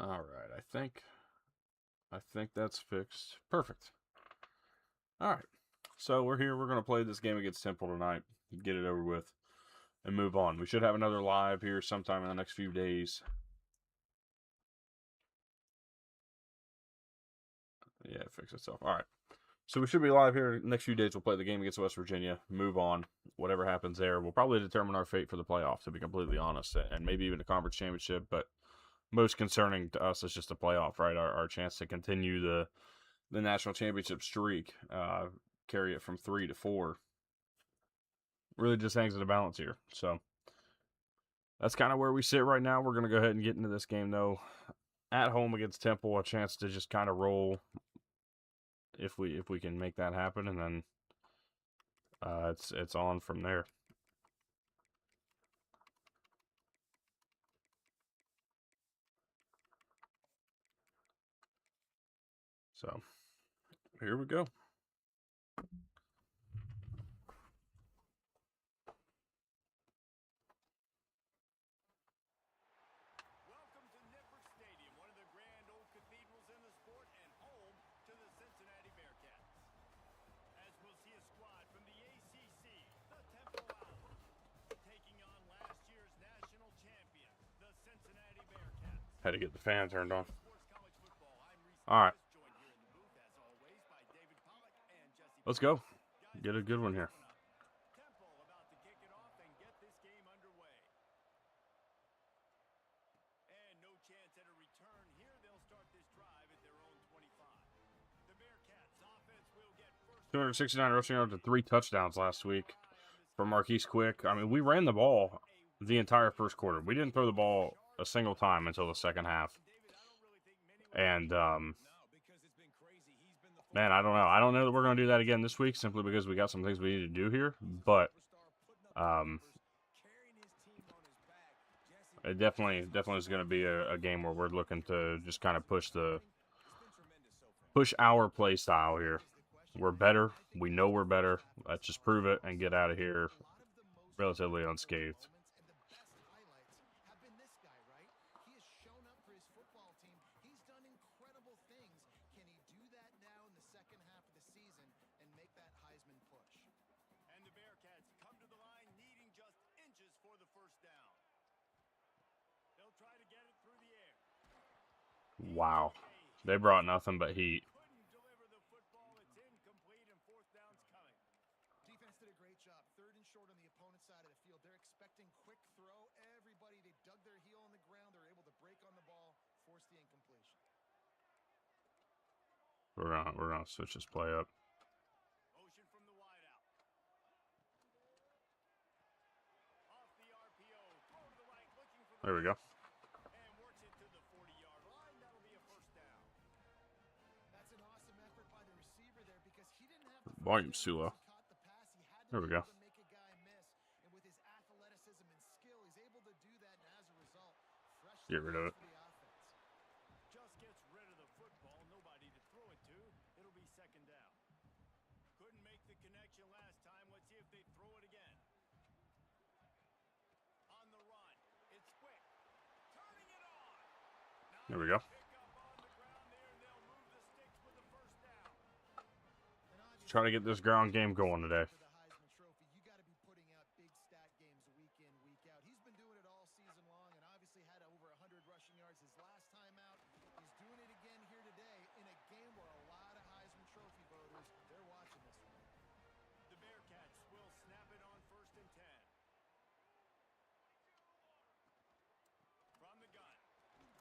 All right, I think that's fixed. Perfect. All right. So we're here. We're going to play this game against Temple tonight. Get it over with and move on. We should have another live here sometime in the next few days. Yeah, it fixed itself. All right. So we should be live here next few days. We'll play the game against West Virginia. Move on. Whatever happens there, we'll probably determine our fate for the playoffs, to be completely honest, and maybe even a conference championship. But most concerning to us is just the playoff, right? Our chance to continue the national championship streak, carry it from 3 to 4. Really just hangs in the balance here. So that's kind of where we sit right now. We're going to go ahead and get into this game, though. At home against Temple, a chance to just kind of roll if we can make that happen, and then it's on from there. So here we go. Had to get the fan turned on. All right. Let's go. Get a good one here. No chance at a return here. They'll start this drive at their own 25. The Bearcats offense will get first. 269 rushing yards and 3 touchdowns last week for Marquise Quick. I mean, we ran the ball the entire first quarter. We didn't throw the ball a single time until the second half. And, man, I don't know. I don't know that we're going to do that again this week simply because we got some things we need to do here. But it definitely is going to be a game where we're looking to just kind of push our play style here. We're better. We know we're better. Let's just prove it and get out of here relatively unscathed. Wow. They brought nothing but heat. Defense did a great job. 3rd and short on the opponent's side of the field. They're expecting quick throw. Everybody, they dug their heel on the ground. They're able to break on the ball, force the incompletion. We're gonna switch this play up. Motion from the wideout. Off the RPO. Throw to the right, looking for the There we go. and works it to the 40-yard line. That'll be a first down. That's an awesome effort by the receiver there because he didn't have the Volume's too low. There we go. make a guy miss, and with his athleticism and skill, he's able to do that, and as a result, fresh Get rid of it. for the offense. Just gets rid of the football, nobody to throw it to. It'll be 2nd down. Couldn't make the connection last time. Let's see if they throw it again. On the run, it's quick. Turning it on. There we go. Pick up on the ground there, and they'll move the sticks with the first down. Try to get this ground game going today. You got to be putting out big stat games week in, week out. He's been doing it all season long and obviously had over 100 rushing yards his last time out. He's doing it again here today in a game where a lot of Heisman Trophy voters, they're watching this one. The Bearcats will snap it on 1st and 10. From the gun,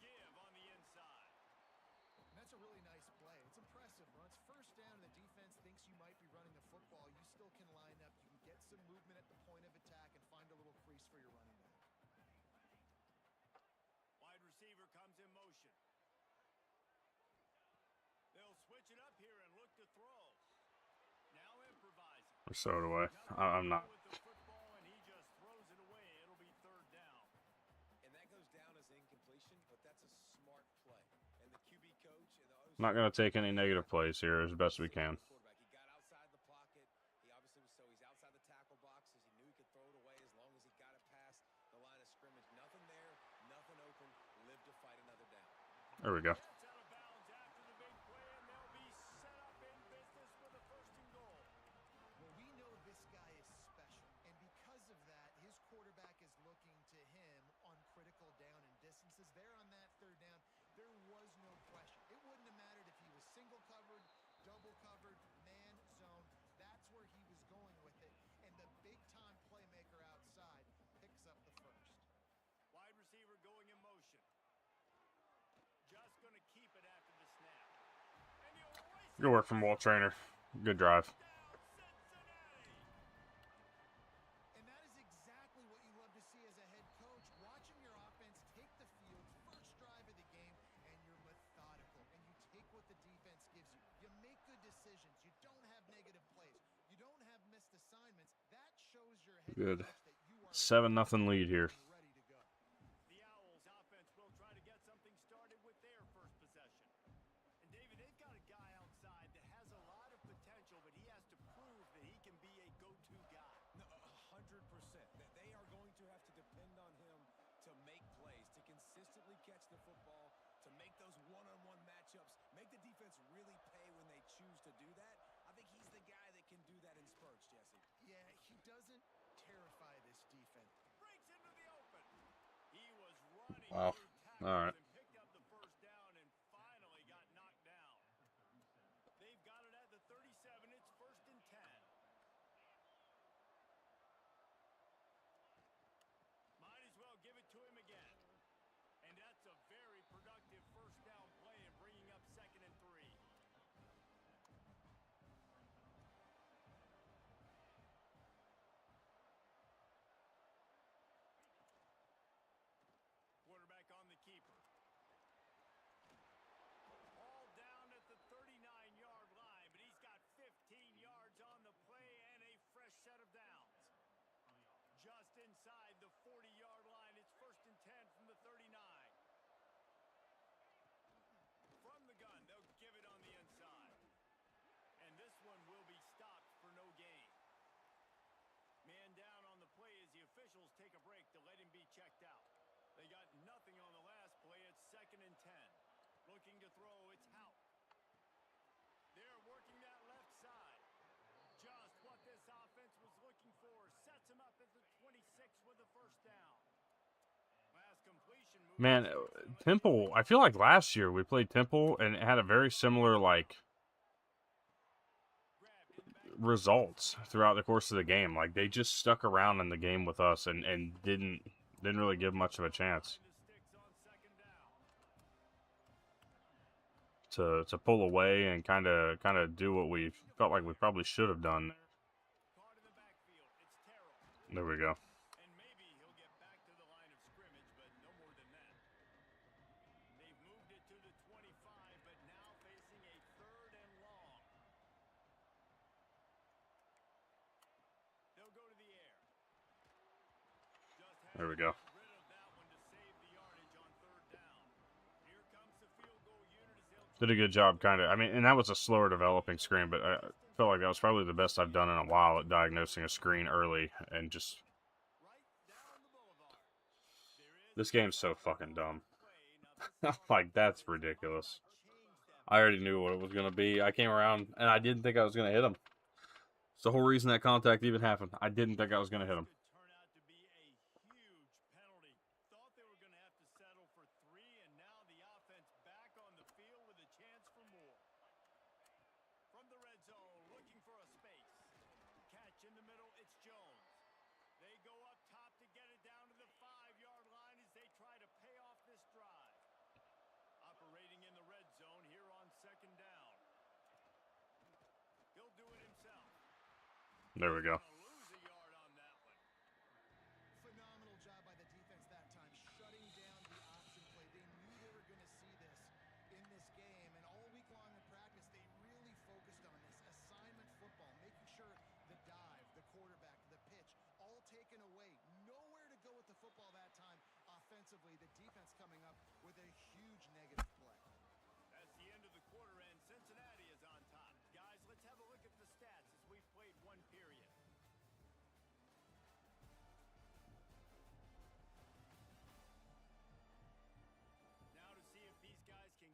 give on the inside. And that's a really nice play. It's impressive. When it's 1st down and the defense thinks you might be running the football, you still can line up. You can get some movement at the point of attack and find a little crease for your running back. Wide receiver comes in motion. They'll switch it up here and look to throw. Now improvising. So do I. I'm not. With the football and he just throws it away. It'll be 3rd down. And that goes down as incompletion, but that's a smart play. And the QB coach and the Not going to take any negative plays here as best we can. He got outside the pocket. He obviously was he's outside the tackle boxes. He knew he could throw it away as long as he got it past the line of scrimmage. Nothing there, nothing open. Live to fight another down. There we go. Gets out of bounds after the big play, and they'll be set up in business with a 1st and goal. Well, we know this guy is special, and because of that, his quarterback is looking to him on critical down and distances. There on that 3rd down, there was no question. It wouldn't have mattered if he was single covered, double covered, man zone. That's where he was going with it, and the big-time playmaker outside picks up the 1st. Wide receiver going in motion. Just going to keep it after the snap. And he'll race Good work from Walt Trainer. Good drive. down Cincinnati. And that is exactly what you love to see as a head coach, watching your offense take the field, 1st drive of the game, and you're methodical, and you take what the defense gives you. You make good decisions. You don't have negative plays. You don't have missed assignments. That shows your head Good. coach that you are 7-0 lead here. ready to go. The Owls offense will try to get something started with their 1st possession. And David, they've got a guy outside that has a lot of potential, but he has to prove that he can be a go-to guy. No, 100%. They are going to have to depend on him to make plays, to consistently catch the football, to make those one-on-one matchups, make the defense really pay when they choose to do that. I think he's the guy that can do that in spurts, Jesse. Yeah, he doesn't terrify this defense. Breaks into the open. He was running Wow. through tackles All right. and picked up the 1st down and finally got knocked down. They've got it at the 37. It's 1st and 10. Might as well give it to him again. And that's a very productive 1st down play and bringing up 2nd and 3. Quarterback on the keeper. Ball down at the 39-yard line, but he's got 15 yards on the play and a fresh set of downs. Just inside the 40-yard line, it's 1st and 10 from the 39. From the gun, they'll give it on the inside. And this one will be stopped for no gain. Man down on the play as the officials take a break to let him be checked out. They got nothing on the last play. It's 2nd and 10. Looking to throw, it's Hout. They're working that left side. Just what this offense was looking for. Sets him up at the 26 with the 1st down. Last completion move. Man, Temple, I feel like last year we played Temple and it had a very similar, like, results throughout the course of the game. Like, they just stuck around in the game with us and didn't really give much of a chance to pull away and kind of do what we felt like we probably should have done. There we go. And maybe he'll get back to the line of scrimmage, but no more than that. They've moved it to the 25, but now facing a 3rd and long. They'll go to the air. Just There we go. rid of that one to save the yardage on 3rd down. Here comes the field goal unit as they'll Did a good job, kind of. I mean, and that was a slower developing screen, but I felt like that was probably the best I've done in a while at diagnosing a screen early and just. right down the boulevard. There is This game's so fucking dumb. play. Now this Like, that's ridiculous. changed that. I already knew what it was going to be. I came around and I didn't think I was going to hit him. It's the whole reason that contact even happened. I didn't think I was going to hit him. Could turn out to be a huge penalty. Thought they were going to have to settle for 3, and now the offense back on the field with a chance for more. From the red zone, looking for a space. Catch in the middle, it's Jones. They go up top to get it down to the 5-yard line as they try to pay off this drive. Operating in the red zone here on 2nd down. He'll do it himself. There we go. Gonna lose a yard on that one. Phenomenal job by the defense that time, shutting down the option play. They knew they were going to see this in this game, and all week long in practice, they really focused on this assignment football, making sure the dive, the quarterback, the pitch, all taken away. Nowhere to go with the football that time offensively. The defense coming up with a huge negative play. That's the end of the quarter, and Cincinnati is on top. Guys, let's have a look at the stats as we've played one period. Now to see if these guys can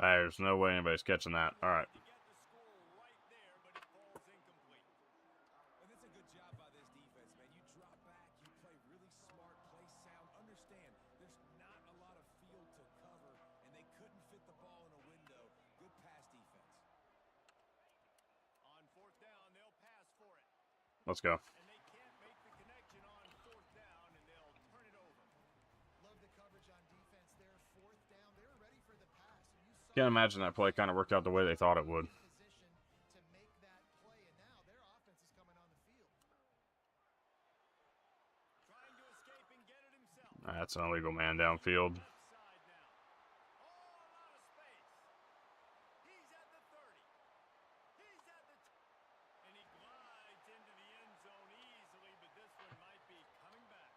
There's no way anybody's catching that. All right. To get the score right there, but it falls incomplete. And it's a good job by this defense, man. You drop back, you play really smart, play sound. Understand, there's not a lot of field to cover, and they couldn't fit the ball in a window. Good pass defense. On fourth down, they'll pass for it. Let's go. And they can't make the connection on fourth down, and they'll turn it over. Love the coverage on defense there. Fourth down, they were ready for the pass. And you saw Can't imagine that play kind of worked out the way they thought it would. position to make that play, and now their offense is coming on the field. Trying to escape and get it himself. That's an illegal man downfield. Left side now. Oh, a lot of space. He's at the 30. He's at the and he glides into the end zone easily, but this one might be coming back.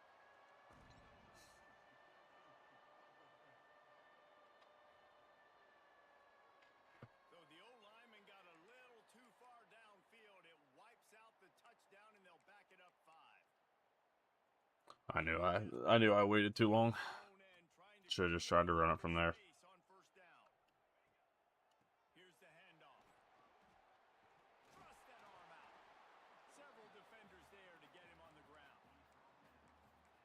So the old lineman got a little too far downfield. It wipes out the touchdown, and they'll back it up 5. I knew I waited too long. Own end trying to Should have just tried to run it from there. space on first down. Here's the handoff. Thrust that arm out. Several defenders there to get him on the ground.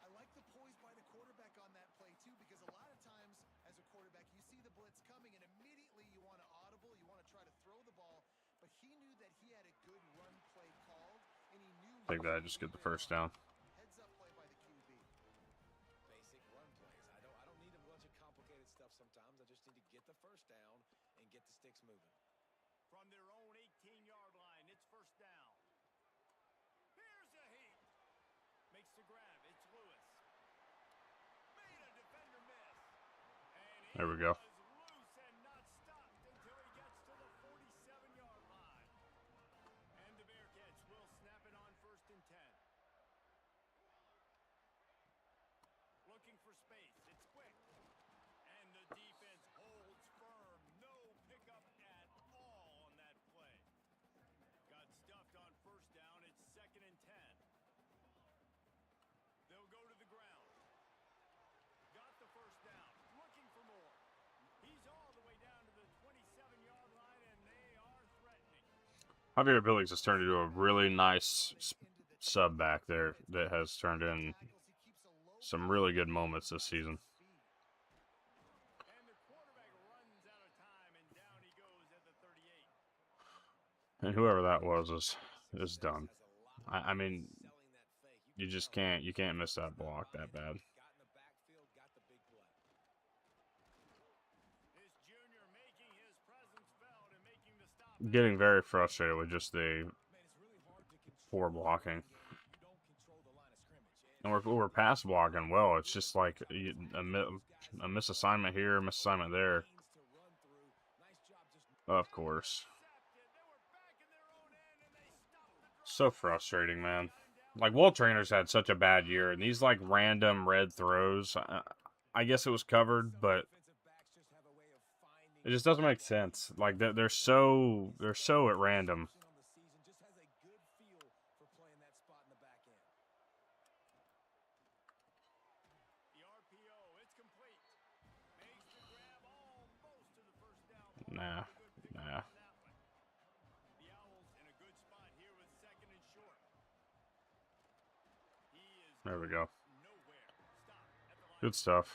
I like the poise by the quarterback on that play, too, because a lot of times as a quarterback, you see the blitz coming, and immediately you want to audible, you want to try to throw the ball, but he knew that he had a good run play called, and he knew I think that I just get the first down. Heads up play by the QB. Basic run plays. I don't need a bunch of complicated stuff sometimes. I just need to get the first down and get the sticks moving. From their own 18-yard line, it's first down. Here's a heat. Makes the grab. It's Lewis. Made a defender miss. And There we go. was loose and not stopped until he gets to the 47-yard line. And the Bearcats will snap it on first and 10. Looking for space. It's quick. And the defense holds firm. No pickup at all on that play. Got stuffed on first down. It's second and 10. They'll go to the ground. Got the first down. Looking for more. He's all the way down to the 27-yard line, and they are threatening. Javier Billings has turned into a really nice sub back there that has turned in some really good moments this season. And the quarterback runs out of time, and down he goes at the 38. And whoever that was is done. I mean, you just can't miss that block that bad. Got in the backfield, got the big play. This junior making his presence felt and making the stop. Getting very frustrated with just the Man, it's really hard to control poor blocking. you don't control the line of scrimmage. And we're pass blocking well. It's just like a misassignment here, misassignment there. To run through. Nice job just Of course. Intercepted. They were back in their own end, and they stopped the drive. So frustrating, man. Like, Walt Trainer's had such a bad year, and these, like, random red throws, I guess it was covered, but defensive backs just have a way of finding it just doesn't make sense. Like, they're so at random. on the season, just has a good feel for playing that spot in the back end. The RPO, it's complete. Makes the grab almost to the first down. Nah. Good pick Nah. on that one. The Owls in a good spot here with second and short. He is There we go. nowhere. Stop at the line. Good stuff.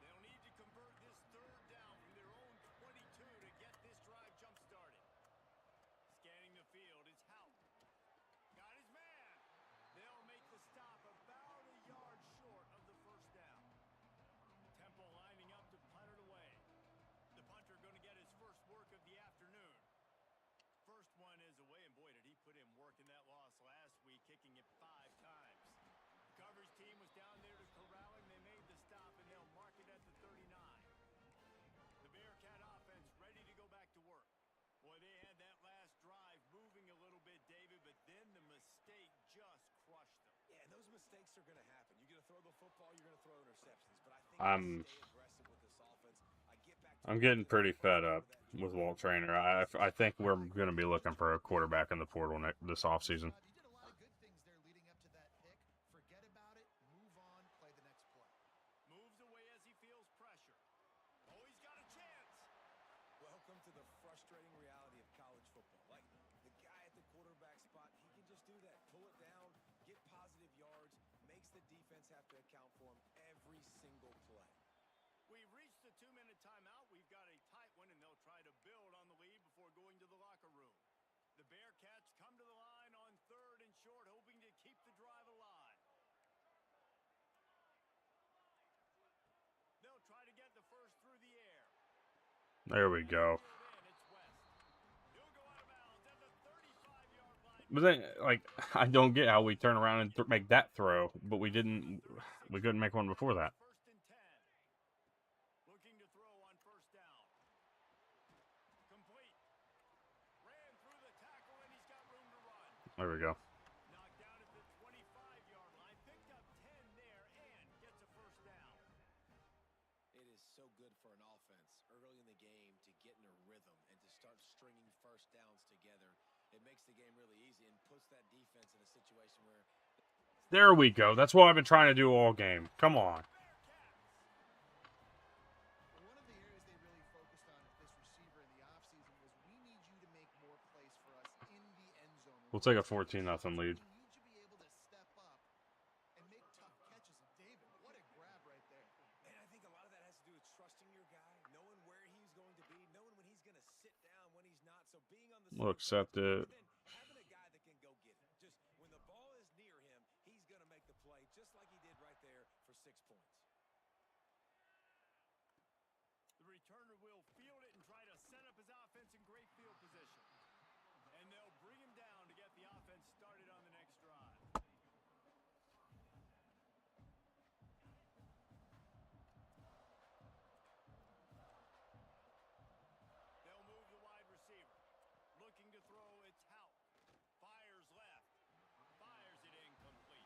They'll need to convert this third down from their own 22 to get this drive jump-started. Scanning the field, it's Hout. Got his man. They'll make the stop about a yard short of the first down. Temple lining up to punt it away. The punter going to get his first work of the afternoon. First one is away, and boy, did he put in work in that loss last week, kicking it 5 times. The coverage team was down there to corral him. They made the stop, and they'll mark it at the 39. The Bearcat offense ready to go back to work. Boy, they had that last drive moving a little bit, David, but then the mistake just crushed them. Yeah, and those mistakes are going to happen. You're going to throw the football, you're going to throw interceptions. But I think I'm- they stay aggressive with this offense. I get back to I'm getting pretty fed up with Walt Trainer. I think we're going to be looking for a quarterback in the portal this offseason. You did a lot of good things there leading up to that pick. Forget about it. Move on. Play the next play. Moves away as he feels pressure. Oh, he's got a chance. frustrating reality of college football. Like, the guy at the quarterback spot, he can just do that. Pull it down, get positive yards, makes the defense have to account for him every single play. We've reached the 2-minute timeout. We've got a tight one, and they'll try to build on the lead before going to the locker room. The Bearcats come to the line on 3rd and short, hoping to keep the drive alive. They'll try to get the first through the air. There we go. It's West. He'll go out of bounds at the 35-yard line. But then, like, I don't get how we turn around and make that throw, but we didn't. We couldn't make one before that. 1st and 10. Looking to throw on 1st down. Complete. Ran through the tackle, and he's got room to run. There we go. Knocked down at the 25-yard line. Picked up 10 there and gets a 1st down. It is so good for an offense early in the game to get in a rhythm and to start stringing 1st downs together. It makes the game really easy and puts that defense in a situation where... There we go. That's what I've been trying to do all game. Come on. One of the areas they really focused on at this receiver in the offseason was we need you to make more plays for us in the end zone. We'll take a 14-0 lead. We need you to be able to step up and make tough catches. And David, what a grab right there. And I think a lot of that has to do with trusting your guy, knowing where he's going to be, knowing when he's going to sit down, when he's not. So being on the We'll accept it. then having a guy that can go get it. Just when the ball is near him, he's going to make the play just like he did right there for 6 points. The returner will field it and try to set up his offense in great field position. And they'll bring him down to get the offense started on the next drive. They'll move the wide receiver. Looking to throw, it's Hout. Fires left. Fires it incomplete.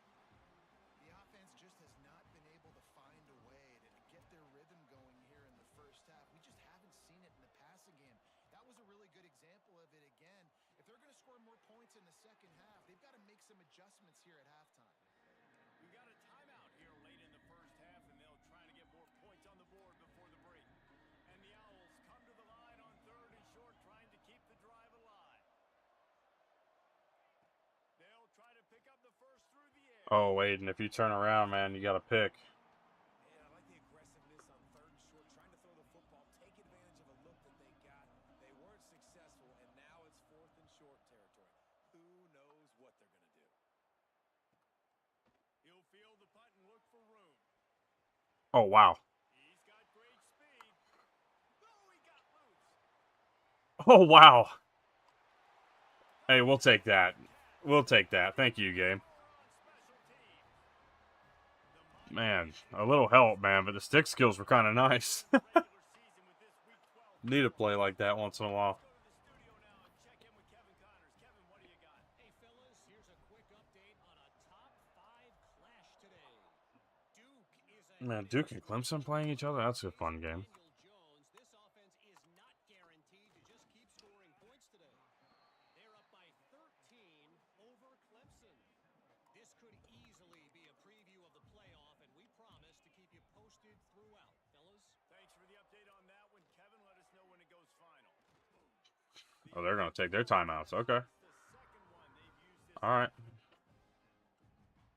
The offense just has not been able to find a way to get their rhythm going here in the first half. We just haven't seen it in the passing game. That was a really good example of it again. If they're going to score more points in the second half, they've got to make some adjustments here at halftime. We've got a timeout here late in the first half, and they'll try to get more points on the board before the break. And the Owls come to the line on 3rd and short, trying to keep the drive alive. They'll try to pick up the first through the air. Oh, wait, and if you turn around, man, you got to pick. And I like the aggressiveness on 3rd and short, trying to throw the football, take advantage of a look that they got. They weren't successful, and now it's 4th and short territory. Who knows what they're going to do? He'll field the punt and look for room. Oh, wow. He's got great speed. Oh, he got loose. Oh, wow. Hey, we'll take that. We'll take that. Thank you, Gabe. Man, a little help, man, but the stick skills were kind of nice. Need a play like that once in a while. Hey, fellas, here's a quick update on a top 5 clash today. Duke is ahead. Man, Duke and Clemson playing each other? That's a fun game. Daniel Jones, this offense is not guaranteed to just keep scoring points today. They're up by 13 over Clemson. This could easily be a preview of the playoff, and we promise to keep you posted throughout, fellas. Thanks for the update on that one, Kevin. Let us know when it goes final. Oh, they're going to take their timeouts. Okay. All right.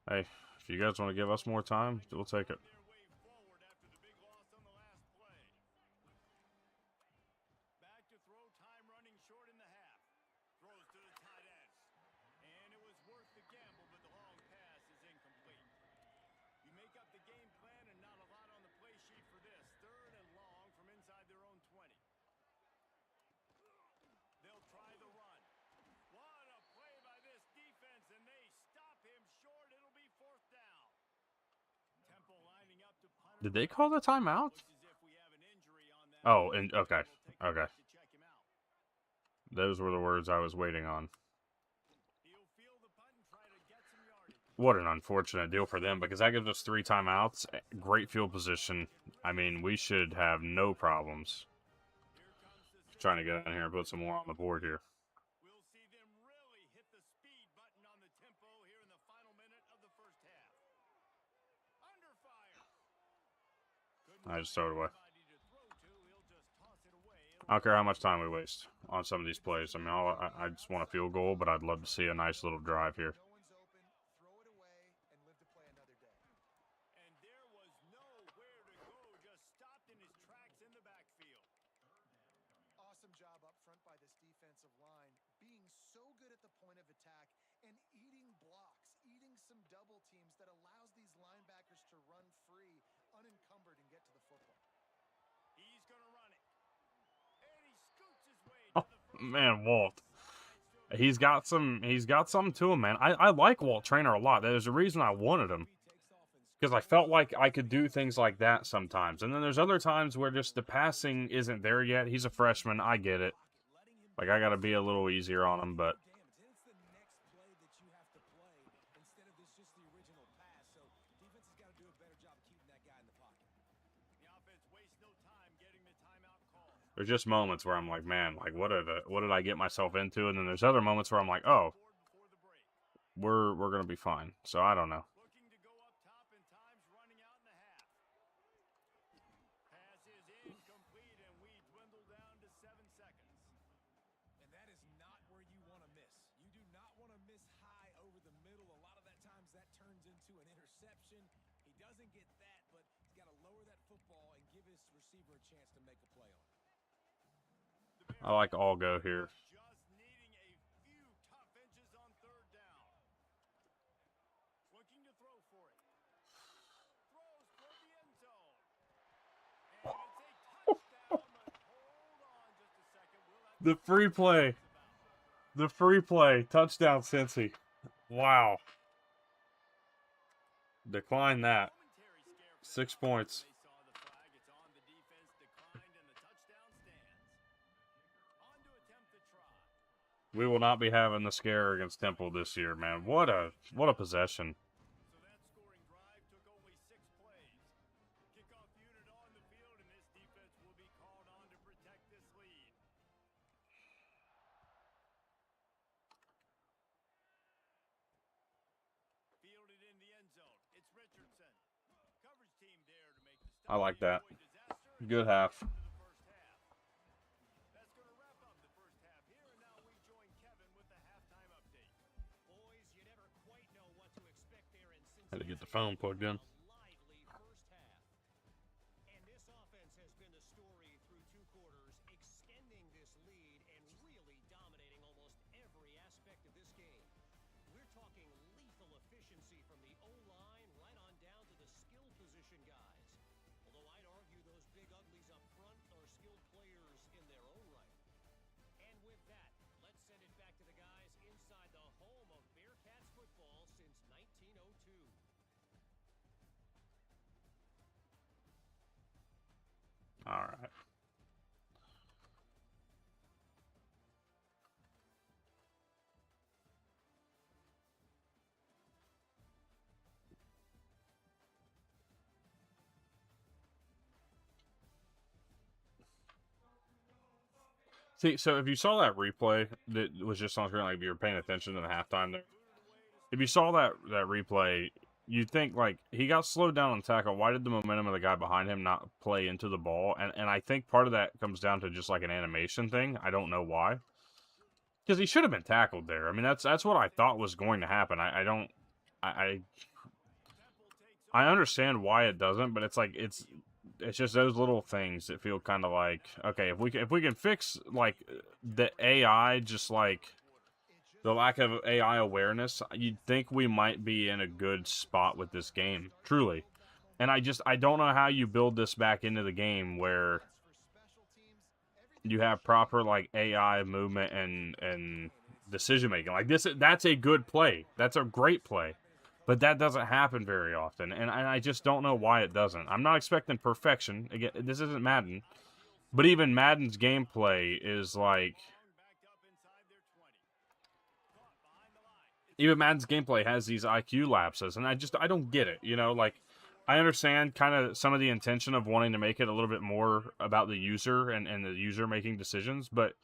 Hey, if you guys want to give us more time, we'll take it. Their way forward after the big loss on the last play. Back to throw, time running short in the half. Throws to the tight end. And it was worth the gamble, but the long pass is incomplete. You make up the game plan and not a lot on the play sheet for this. 3rd and long from inside their own 20. They'll try the run. What a play by this defense, and they stop him short. It'll be 4th down. Temple lining up to punt. Did they call the timeout? Looks as if we have an injury on that. Oh, and okay. We'll take a Okay. break to check him out. Those were the words I was waiting on. He'll field the punt and try to get some yardage. What an unfortunate deal for them, because that gives us 3 timeouts. Great field position. I mean, we should have no problems Here comes the trying to get in here and put some more on the board here. We'll see them really hit the speed button on the tempo here in the final minute of the first half. Under fire. I just throw it away. Nobody to throw to. He'll just toss it away. I don't care how much time we waste. on some of these plays. I mean, I just want a field goal, but I'd love to see a nice little drive here. No one's open. Throw it away and live to play another day. And there was nowhere to go, just stopped in his tracks in the backfield. Awesome job up front by this defensive line, being so good at the point of attack and eating blocks, eating some double teams that allows these linebackers to run free, unencumbered, and get to the football. He's going to run it. And he scoots his way Oh, to the first man, Walt. down. He's got some to him, man. I like Walt Trainer a lot. There's a reason I wanted him. Because I felt like I could do things like that sometimes. And then there's other times where just the passing isn't there yet. He's a freshman. I get it. Like, I got to be a little easier on him, but It's the next play that you have to play instead of just the original pass. So defense has got to do a better job of keeping that guy in the pocket. The offense wastes no time getting the timeout call. there's just moments where I'm like, man, like, what did I get myself into? And then there's other moments where I'm like, oh, Before the break. we're going to be fine. So I don't know. Looking to go up top and time's running out in the half. Pass is incomplete and we dwindle down to 7 seconds. And that is not where you want to miss. You do not want to miss high over the middle. A lot of that times that turns into an interception. He doesn't get that, but he's got to lower that football and give his receiver a chance to make a play on it. I like all go here. Just needing a few tough inches on 3rd down. Looking to throw for it. Throws toward the end zone. And it's a touchdown, but hold on just a second. We'll have The free play. The free play. Touchdown, Cincy. Wow. Decline that. momentary scare 6 for points. They saw the flag. It's on the defense, declined, and the touchdown stands. On to attempt the try. We will not be having the scare against Temple this year, man. What a possession. So that scoring drive took only 6 plays. Kickoff unit on the field, and this defense will be called on to protect this lead. Fielded in the end zone. It's Richardson. Coverage team there to make the stop. I like that. Avoid disaster. Good half. Into the first half. That's going to wrap up the first half here, and now we join Kevin with the halftime update. Boys, you never quite know what to expect there in Cincinnati. Had to get the phone plugged in. A lively first half. And this offense has been the story through 2 quarters, extending this lead and really dominating almost every aspect of this game. We're talking lethal efficiency from the O-line right on down to the skill position guys. Although I'd argue those big uglies up front are skilled players in their own right. And with that, let's send it back to the guys inside the home of Bearcats football since 1902. All right. See, so if you saw that replay that was just on screen, like if you were paying attention to the halftime there, if you saw that replay, you'd think like he got slowed down on tackle. Why did the momentum of the guy behind him not play into the ball? And I think part of that comes down to just like an animation thing. I don't know why, because he should have been tackled there. I mean, that's what I thought was going to happen. I understand why it doesn't, but it's like it's just those little things that feel kind of like, okay, if we can fix like the AI, just like the lack of AI awareness, you'd think we might be in a good spot with this game, truly. And I don't know how you build this back into the game where you have proper like AI movement and decision making. Like that's a good play. That's a great play. But that doesn't happen very often, and I just don't know why it doesn't. I'm not expecting perfection. Again, this isn't Madden. But even Madden's gameplay is like... Even Madden's gameplay has these IQ lapses, and I don't get it. You know, like, I understand kind of some of the intention of wanting to make it a little bit more about the user and the user making decisions, but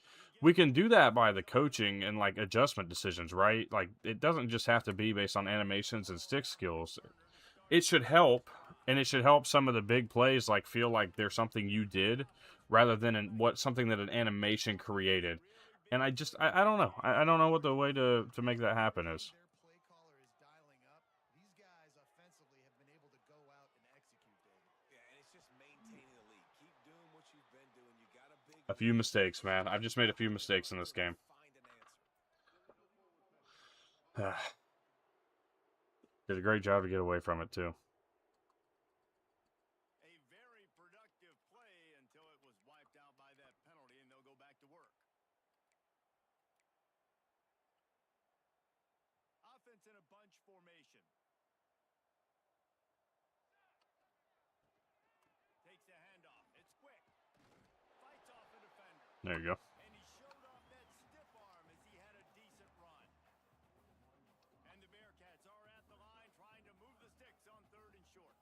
we can do that by the coaching and like adjustment decisions, right? Like it doesn't just have to be based on animations and stick skills. It should help, and it should help some of the big plays like feel like there's something you did rather than something that an animation created. And I don't know. I don't know what the way to make that happen is. Their play caller is dialing up. These guys offensively have been able to go out and execute, David. Yeah, and it's just maintaining the lead. Keep doing what you've been doing. You got a big A few mistakes, man. I've just made a few mistakes in this game. Find an answer. Did a great job to get away from it, too. A very productive play until it was wiped out by that penalty, and they'll go back to work. Offense in a bunch formation. Takes the handoff. It's quick. Fights off a defender. There you go. And he showed off that stiff arm as he had a decent run. And the Bearcats are at the line trying to move the sticks on 3rd and short.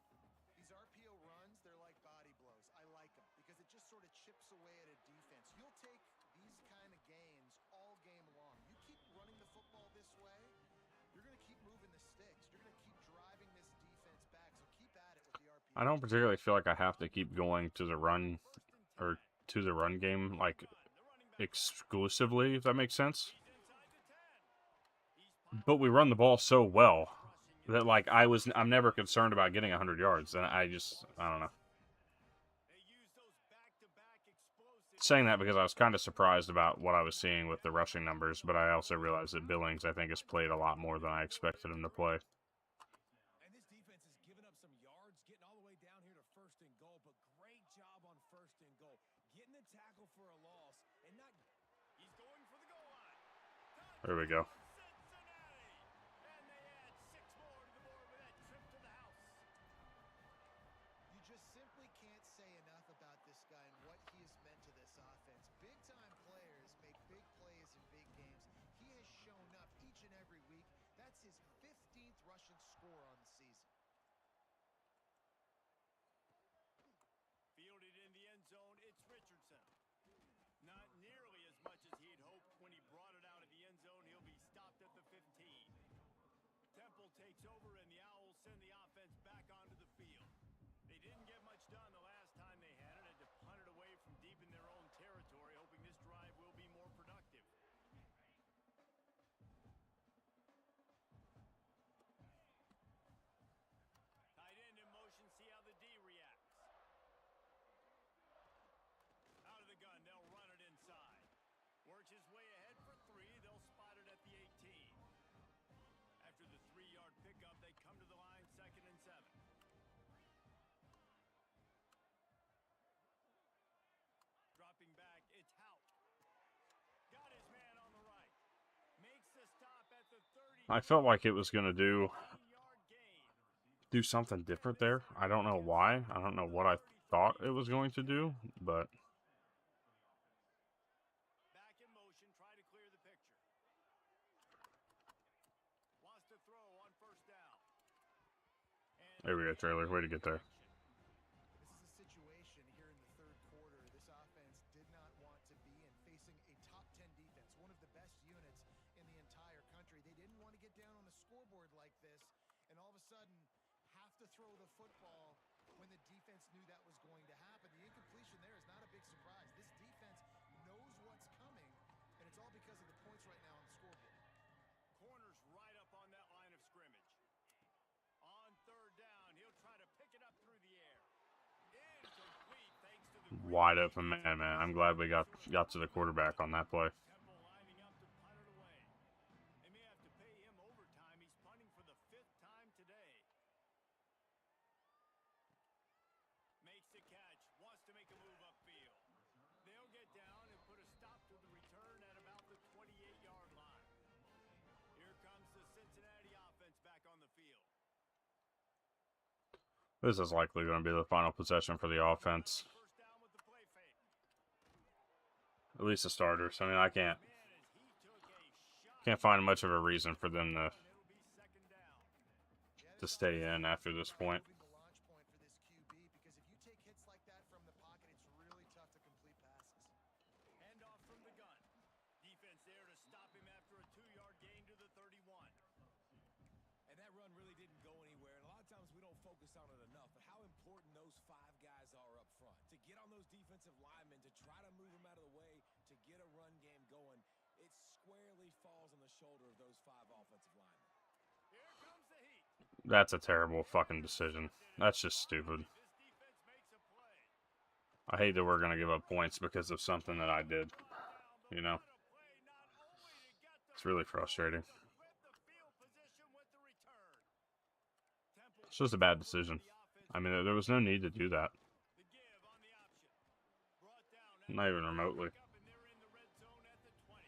These RPO runs, they're like body blows. I like them because it just sort of chips away at a defense. You'll take these kind of gains all game long. You keep running the football this way, you're going to keep moving the sticks. You're going to keep driving this defense back. So keep at it with the RPO. I don't particularly feel like I have to keep going to the run or to the run game like exclusively, if that makes sense. But we run the ball so well that like I'm never concerned about getting 100 yards, and I don't know. Saying that because I was kind of surprised about what I was seeing with the rushing numbers, but I also realized that Billings, I think, has played a lot more than I expected him to play. And this defense has given up some yards, getting all the way down here to 1st and goal, but great job on 1st and goal. Getting the tackle for a loss and not... He's going for the goal line. There we go. Cincinnati! And they add 6 more to the board with that trip to the house. You just simply can't say enough about this guy and what he has meant to this offense. Big-time players make big plays in big games. He has shown up each and every week. That's his 15th rushing score on the season. Fielded in the end zone, it's Richardson. Not nearly as much as he'd hoped when he brought it out of the end zone. He'll be stopped at the 15. Temple takes over, and the Owls send the offense back onto the field. They didn't get much done the last time they had it. Had to punt it away from deep in their own territory, hoping this drive will be more productive. Tight end in motion, see how the D reacts. Out of the gun, they'll run it inside. Works his way ahead for 3. They'll spot it at the 18. After the 3-yard pickup, they come to the line, 2nd and 7. Dropping back, it's Hout. Got his man on the right. Makes the stop at the 30. I felt like it was going to do 9-yard gain. something different there. I don't know why. I don't know what I thought it was going to do, but Back in motion, try to clear the picture. Wants to throw on 1st down. And there we go, Trailer. Way to get there. This is a situation here in the 3rd quarter. This offense did not want to be in, facing a top 10 defense, one of the best units in the entire country. They didn't want to get down on the scoreboard like this and all of a sudden have to throw the football when the defense knew that was going to happen. The incompletion there is not a big surprise. This defense knows what's coming, and it's all because of the points right now on the scoreboard. corners right up on that line of scrimmage. On 3rd down, he'll try to pick it up through the air. Incomplete thanks to the Wide open man. I'm glad we got to the quarterback on that play. Temple lining up to punt it away. They may have to pay him overtime. He's punting for the 5th time today. Makes the catch. Wants to make a move upfield. They'll get down and put a stop to the return at about the 28-yard line. Here comes the Cincinnati offense back on the field. This is likely going to be the final possession for the offense. 1st down with the play fake. At least the starters. I mean, I Man, as he took a shot. can't find much of a reason for them It'll be 2nd down. to stay in after this point. Moving the launch point for this QB, because if you take hits like that from the pocket, it's really tough to complete passes. Handoff from the gun. Defense there to stop him after a 2-yard gain to the 31. And that run really didn't go anywhere. And a lot of times we don't focus on it enough, but how important those 5 guys are up front. To get on those defensive offensive linemen to try to move them out of the way to get a run game going. It squarely falls on the shoulder of those 5 offensive linemen. Here comes the heat. That's a terrible fucking decision. That's just stupid. This defense makes a play. I hate that we're going to give up points because of something that I did. You know? What a play, not only to get the It's really frustrating. flip the field position with the return. Temple It's just a bad decision. I mean, there was no need to do that. the give on the option. Brought down Not even remotely. up and they're in the red zone at the 20.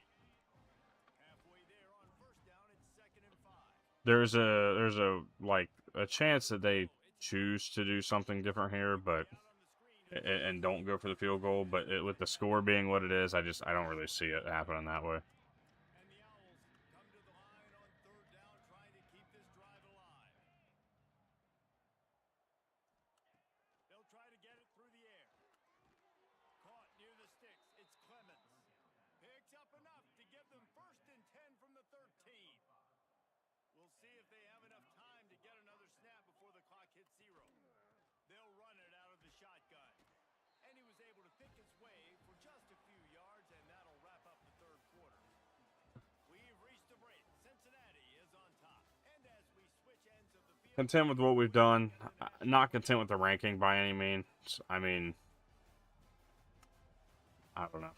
Halfway there on first down, it's 2nd and 5. There's a chance that they choose to do something different here, but and don't go for the field goal. But with the score being what it is, I don't really see it happening that way. And the Owls come to the line on 3rd down, trying to keep this drive alive. They'll try to get it through the air. Caught near the sticks. It's Clemens. Picks up enough to give them 1st and 10 from the 13. We'll see if they have enough time to get another snap before the clock hits 0. They'll run it out of the shotgun. And he was able to pick his way for just a few yards, and that'll wrap up the 3rd quarter. We've reached a break. Cincinnati is on top. And as we switch ends of the field, Content with what we've done. Not content with the ranking by any means. I mean, I don't know.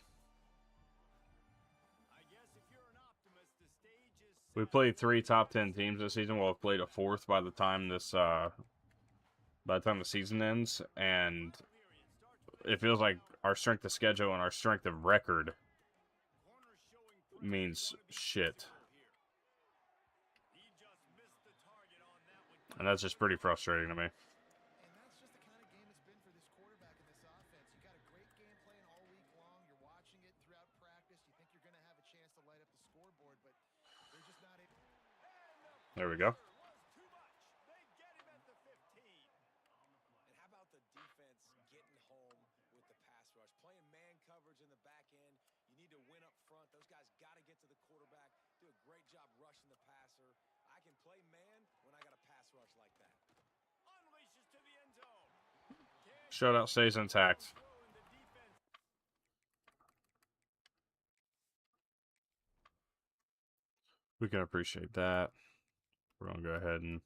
I guess if you're an optimist, the stage is We played 3 top 10 teams this season. We'll have played a 4th by the time the season ends, and it feels like our strength of schedule and our strength of record corners showing means shit, he just missed the target on that one. and that's just pretty frustrating to me. And that's just the kind of game it's been for this quarterback and this offense. You got a great game plan all week long. You're watching it throughout practice. You think you're going to have a chance to light up the scoreboard, but they're just not able. There we go. Was too much. They get him at the 15. And how about the defense getting home with the pass rush? Playing man coverage in the back end. You need to win up front. Those guys got to get to the quarterback. Do a great job rushing the passer. I can play man when I got a pass rush like that. Unleashes to the end zone. Shutout stays intact. Throw in the defense. We can appreciate that. We're gonna go ahead and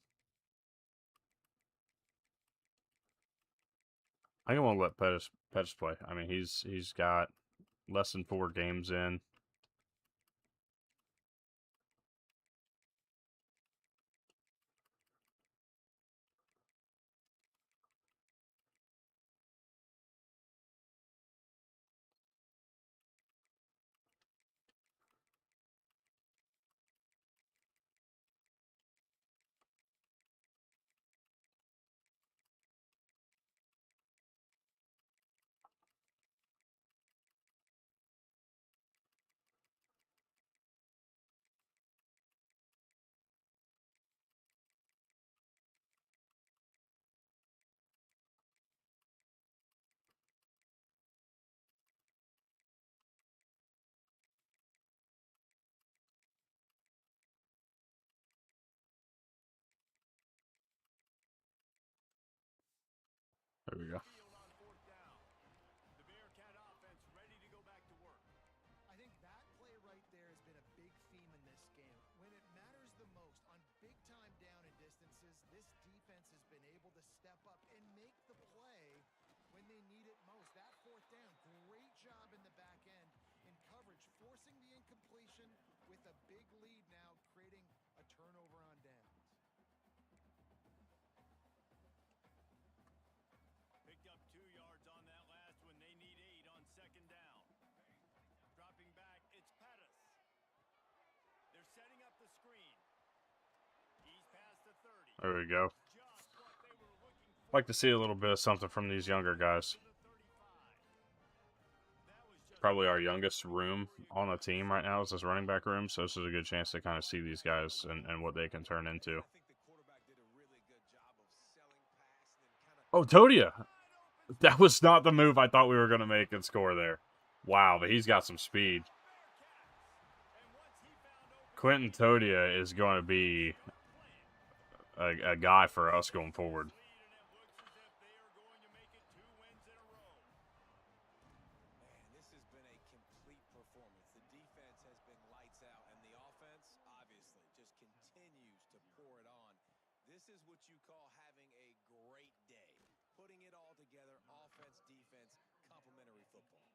I don't want to let Pettis play. I mean, he's got less than 4 games in. There we go. Field on 4th down. The Bearcat offense ready to go back to work. I think that play right there has been a big theme in this game. When it matters the most, on big-time down and distances, this defense has been able to step up and make the play when they need it most. That 4th down, great job in the back end in coverage, forcing the incompletion with a big lead now, creating a turnover on downs. Picked up 2 yards on that last one. They need 8 on 2nd down. Dropping back, it's Pettis. They're setting up the screen. He's past the 30. There we go. Just what they were looking for. Like to see a little bit of something from these younger guys. To the 35. That was just Probably our youngest room on the team right now is this running back room, so this is a good chance to kind of see these guys and what they can turn into. I think the quarterback did a really good job of selling pass and then kind of Oh, Todia! That was not the move I thought we were going to make and score there. Wow, but he's got some speed. and once he found open Quentin Todia is going to be a guy for us going forward. lead, and it looks as if they are going to make it 2 wins in a row. This is what you call having a great day. Putting it all together, offense, defense, complementary football.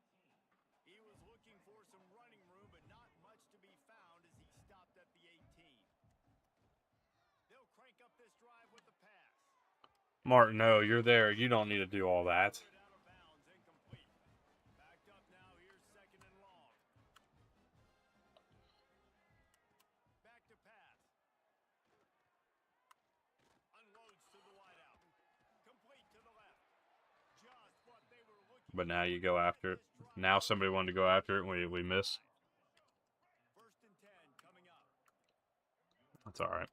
He was looking for some running room, but not much to be found as he stopped at the 18. They'll crank up this drive with the pass. Martin, no, you're there. You don't need to do all that. Put it out of bounds, incomplete. Backed up now, here's second and long. Back to pass. Unloads to the wideout. Complete to the left. Just what they were looking But now for you to go end after it. this drive. Now somebody wanted to go after it, and we miss. First and 10 coming up. That's all right.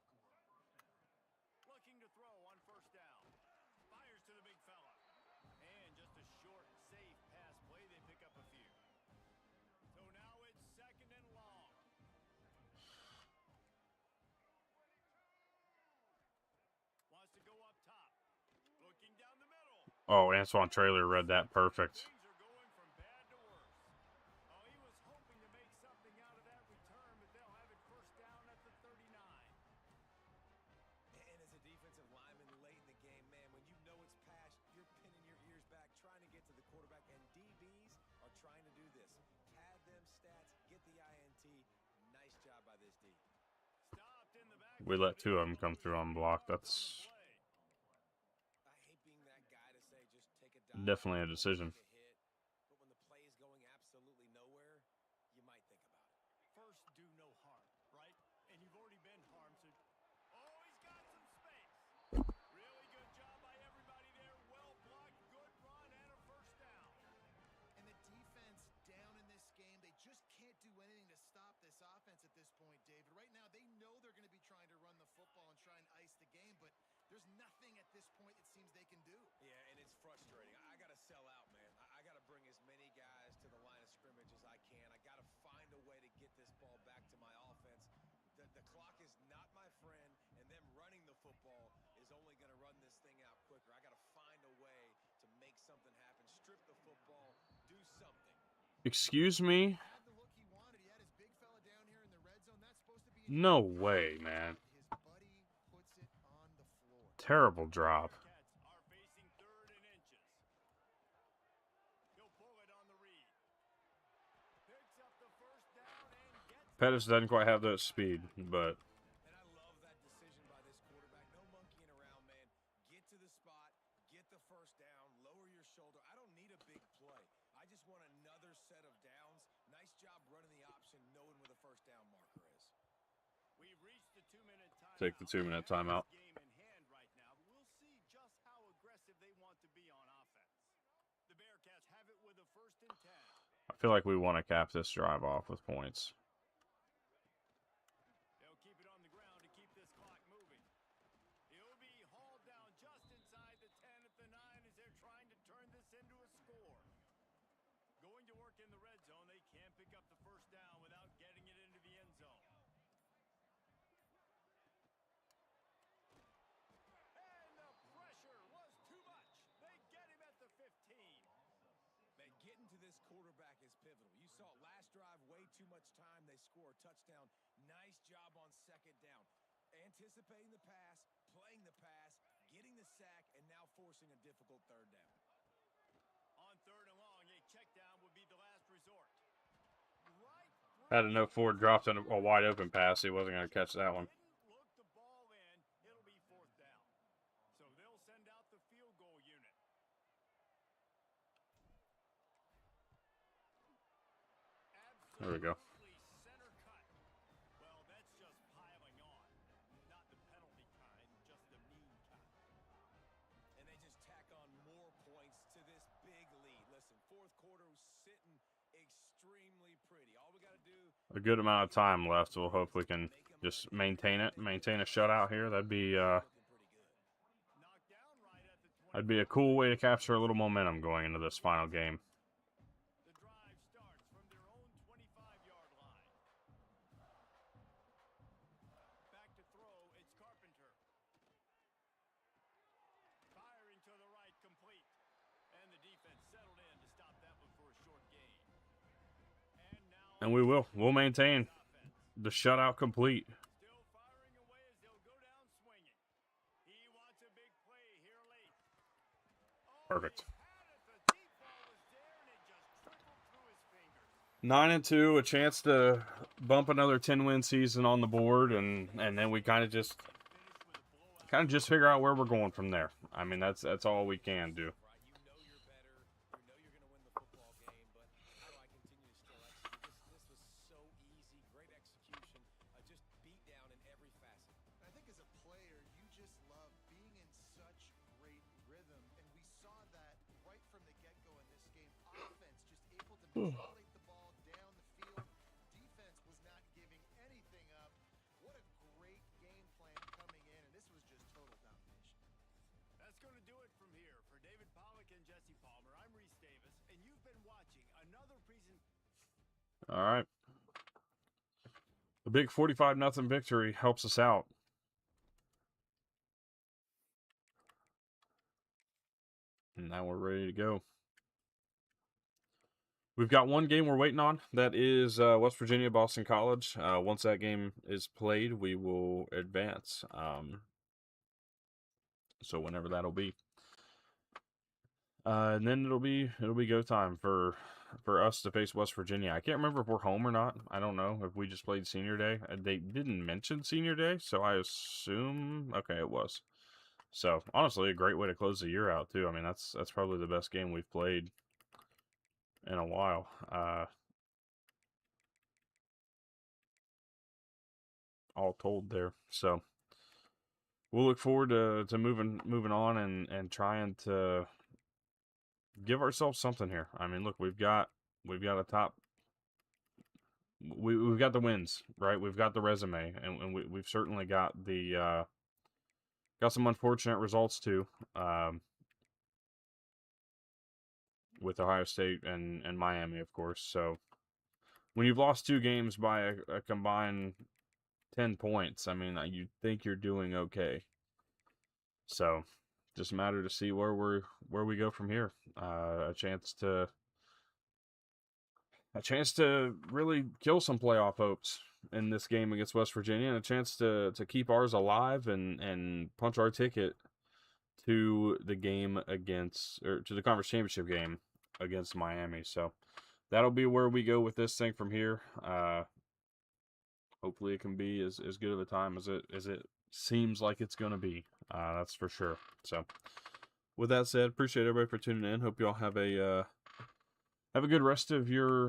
Looking to throw on first down. Fires to the big fella. And just a short, safe pass play. They pick up a few. So now it's second and long. Wants to go up top. Looking down the middle. Oh, Antoine Traylor read that perfect. Things are going from bad to worse. Oh, he was hoping to make something out of that return, but they'll have it first down at the 39. And as a defensive lineman late in the game, man, when you know it's pass, you're pinning your ears back, trying to get to the quarterback. And DBs are trying to do this. Pad them stats, get the INT. Nice job by this D. Stopped in the back. We let two of them come through unblocked. That's I hate being that guy to say just take a dive. definitely a decision. Take a hit. But when the play is going absolutely nowhere, you might think about it. First, do no harm, right? And you've already been harmed, so... Oh, he's got some space. Really good job by everybody there. Well blocked, good run, and a first down. And the defense down in this game, they just can't do anything to stop this offense at this point, David. Right now, they know they're going to be trying to run the football and try and ice the game, but there's nothing at this point it seems they can do. Yeah, and it's frustrating. I got to sell out, man. I got to bring as many guys to the line of scrimmage as I can. I got to find a way to get this ball back to my offense. The clock is not my friend, and them running the football is only going to run this thing out quicker. I got to find a way to make something happen. Strip the football, do something. Excuse me? Had the look he wanted. He had his big fella down here in the red zone. That's supposed to be an No easy way, play. man. His buddy puts it on the floor. Terrible drop. Bearcats are facing third and inches. He'll pull it on the read. Picks up the first down and gets Pettis doesn't quite have that speed, but And I love that decision by this quarterback. No monkeying around, man. Get to the spot, get the first down, lower your shoulder. I don't need a big play. I just want another set of downs. Nice job running the option, knowing where the first down marker is. We've reached the 2-minute timeout. Take the 2-minute They have timeout. this game in hand right now. We'll see just how aggressive they want to be on offense. The Bearcats have it with a first and 10. I feel like we want to cap this drive off with points. They'll keep it on the ground to keep this clock moving. He'll be hauled down just inside the 10 at the 9 as they're trying to turn this into a score. Going to work in the red zone. They can't pick up the first down without getting it into the end zone. And the pressure was too much. They get him at the 15. Man, getting to this quarterback is pivotal. You saw it last drive, way too much time. They score a touchdown. Nice job on second down. Anticipating the pass, playing the pass, getting the sack, and now forcing a difficult third down. On third and long, a check down would be the last resort. Right. Had to know Ford dropped on a wide open pass. He wasn't going to catch that one. Didn't look the ball in. It'll be fourth down. So they'll send out the field goal unit. There we go. Absolutely center cut. Well, that's just piling on. Not the penalty kind, just the mean kind. And they just tack on more points to this big lead. Listen, fourth quarter was sitting extremely pretty. All we got to do... A good amount of time left. We'll hope we can just maintain it. Maintain a shutout here. That'd be Knocked down right at the 20. that'd be a cool way to capture a little momentum going into this final game. The drive starts from their own 25-yard line. Back to throw, it's Carpenter. Firing to the right, complete. And the defense settled in to stop that one for a short gain. And now And we will. We'll maintain offense. the shutout complete. Still firing away as they'll go down swinging. Perfect. 9-2, a chance to bump another 10-win season on the board, and then we kind of just figure out where we're going from there. I mean, that's all we can do. Right, you know you're better. You know you're going to win the football game, but how do I continue to still execute? This was so easy, great execution, just beat down in every facet. I think as a player, you just love being in such great rhythm, and we saw that right from the get-go in this game. Offense just able to manipulate the ball down the field. Defense was not giving anything up. What a great game plan coming in, and this was just total domination. That's going to do it from here. For David Pollock and Jesse Palmer, I'm Reese Davis, and you've been watching another presentation. All right. The big 45-0 victory helps us out. And now we're ready to go. We've got one game we're waiting on. That is West Virginia, Boston College. Once that game is played, we will advance. So whenever that'll be. And then it'll be go time for us to face West Virginia. I can't remember if we're home or not. I don't know if we just played Senior Day. They didn't mention Senior Day, so I assume okay, it was. So honestly, a great way to close the year out too. I mean, that's probably the best game we've played in a while. All told there. So we'll look forward to moving on and trying to give ourselves something here. I mean, look, we've got a top. We've got the wins, right? We've got the resume, and we've certainly got the got some unfortunate results too, with Ohio State and Miami, of course. So when you've lost 2 games by a combined 10 points, I mean, you think you're doing okay. So just a matter to see where we go from here. A chance to really kill some playoff hopes in this game against West Virginia, and a chance to keep ours alive and punch our ticket to the game to the conference championship game against Miami. So that'll be where we go with this thing from here. Hopefully it can be as good of a time as it seems like it's going to be. That's for sure. So with that said, appreciate everybody for tuning in. Hope you all have a good rest of your